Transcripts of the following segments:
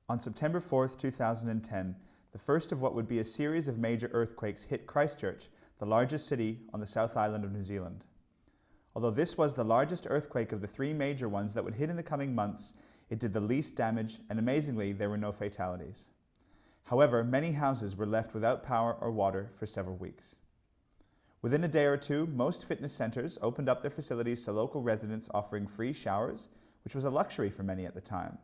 On September 4th, 2010, the first of what would be a series of major earthquakes hit Christchurch, the largest city on the South Island of New Zealand. Although this was the largest earthquake of the three major ones that would hit in the coming months, it did the least damage, and amazingly, there were no fatalities. However, many houses were left without power or water for several weeks. Within a day or two, most fitness centers opened up their facilities to local residents, offering free showers, which was a luxury for many at the time.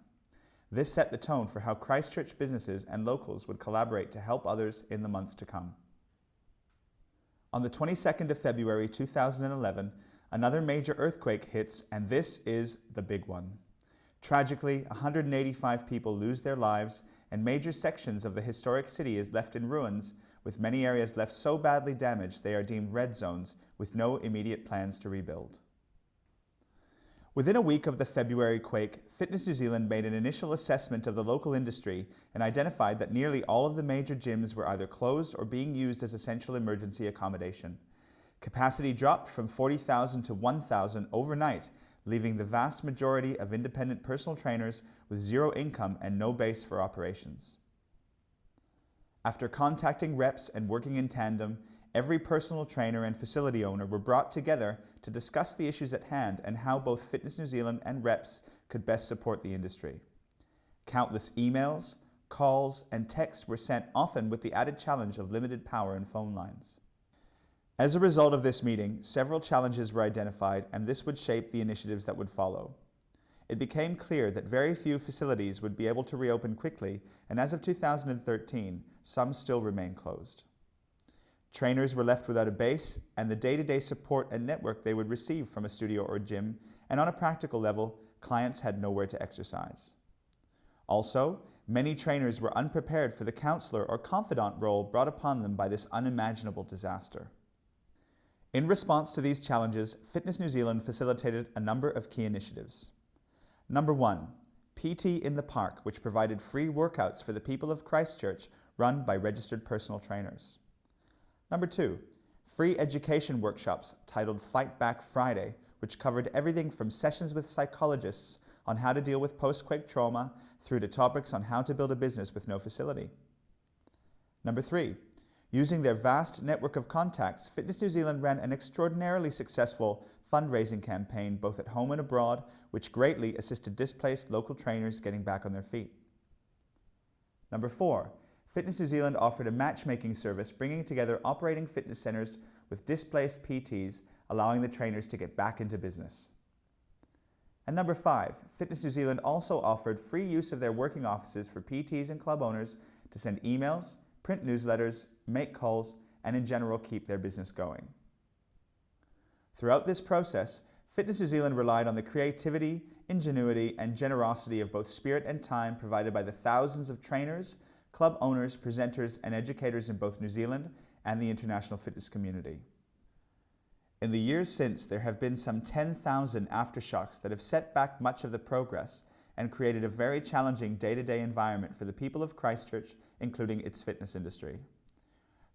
This set the tone for how Christchurch businesses and locals would collaborate to help others in the months to come. On the 22nd of February 2011, another major earthquake hits, and this is the big one. Tragically, 185 people lose their lives, and major sections of the historic city is left in ruins, with many areas left so badly damaged they are deemed red zones, with no immediate plans to rebuild. Within a week of the February quake, Fitness New Zealand made an initial assessment of the local industry and identified that nearly all of the major gyms were either closed or being used as essential emergency accommodation. Capacity dropped from 40,000 to 1,000 overnight, leaving the vast majority of independent personal trainers with zero income and no base for operations. After contacting reps and working in tandem, every personal trainer and facility owner were brought together to discuss the issues at hand and how both Fitness New Zealand and reps could best support the industry. Countless emails, calls, and texts were sent, often with the added challenge of limited power and phone lines. As a result of this meeting, several challenges were identified, and this would shape the initiatives that would follow. It became clear that very few facilities would be able to reopen quickly, and as of 2013, some still remain closed. Trainers were left without a base and the day-to-day support and network they would receive from a studio or gym, and on a practical level, clients had nowhere to exercise. Also, many trainers were unprepared for the counselor or confidant role brought upon them by this unimaginable disaster. In response to these challenges, Fitness New Zealand facilitated a number of key initiatives. Number 1, PT in the Park, which provided free workouts for the people of Christchurch, run by registered personal trainers. Number 2, free education workshops titled Fight Back Friday, which covered everything from sessions with psychologists on how to deal with post-quake trauma through to topics on how to build a business with no facility. Number 3, using their vast network of contacts, Fitness New Zealand ran an extraordinarily successful fundraising campaign both at home and abroad, which greatly assisted displaced local trainers getting back on their feet. Number 4, Fitness New Zealand offered a matchmaking service bringing together operating fitness centers with displaced PTs, allowing the trainers to get back into business. And number 5, Fitness New Zealand also offered free use of their working offices for PTs and club owners to send emails, print newsletters, make calls, and in general keep their business going. Throughout this process, Fitness New Zealand relied on the creativity, ingenuity, and generosity of both spirit and time provided by the thousands of trainers, club owners, presenters, and educators in both New Zealand and the international fitness community. In the years since, there have been some 10,000 aftershocks that have set back much of the progress and created a very challenging day-to-day environment for the people of Christchurch, including its fitness industry.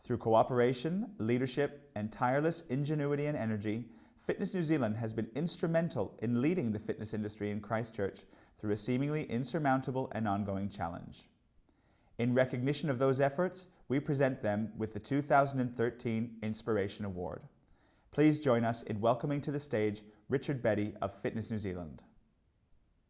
Through cooperation, leadership, and tireless ingenuity and energy, Fitness New Zealand has been instrumental in leading the fitness industry in Christchurch through a seemingly insurmountable and ongoing challenge. In recognition of those efforts, we present them with the 2013 Inspiration Award. Please join us in welcoming to the stage Richard Betty of Fitness New Zealand.